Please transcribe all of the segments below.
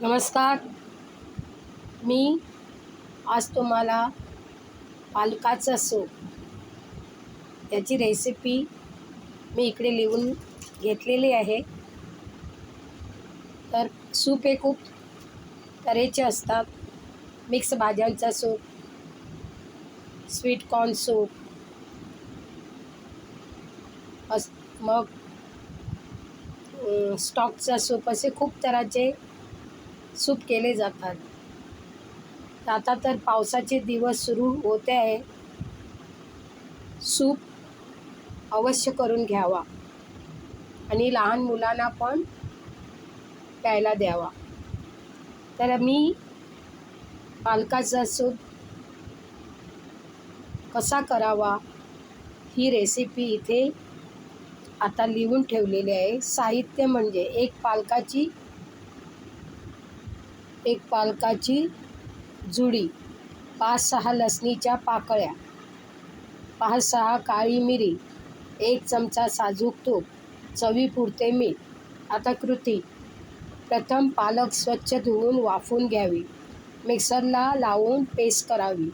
नमस्कार. मी आज तुम्हाला पालकाचा सूप याची रेसिपी मी इकडे लिहून घेतलेली आहे. तर सूप हे खूप तऱ्हेचे असतात. मिक्स भाज्यांचा सूप, स्वीट कॉर्न सूप, मग स्टॉकचा सूप, असे खूप तऱ्हाचे सूप केले जातात. आता तर पावसाचे दिवस सुरू होते आहे. सूप अवश्य करून घ्यावा आणि लहान मुलांना पण प्यायला द्यावा. तर मी पालकाचा सूप कसा करावा ही रेसिपी इथे आता लिहून ठेवलेली आहे. साहित्य म्हणजे एक पालकाची जुडी, 5-6 लसणीच्या पाकळ्या, 5-6 काळी मिरी, 1 चमचा साजूक तूप, चवीपुरते मीठ. आता कृती: प्रथम पालक स्वच्छ धुवून वाफवून घ्यावी. मिक्सरला लावून पेस्ट करावी.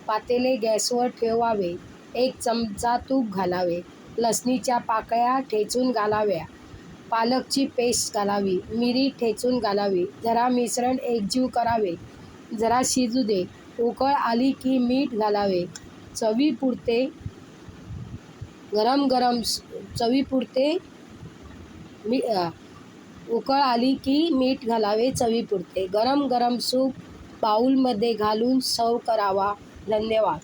पातेले गॅसवर ठेवावे. 1 चमचा तूप घालावे. लसणीच्या पाकळ्या ठेचून घालाव्या. पालकची पेस्ट घालावी. मिरी ठेचून घालावी. जरा मिश्रण एकजीव करावे. जरा शिजू दे. उकळ आली की मीठ घालावे. चवीपुरते उकळ आली की मीठ घालावे चवीपुरते. गरम गरम सूप बाउलमध्ये घालून सर्व्ह करावा. धन्यवाद.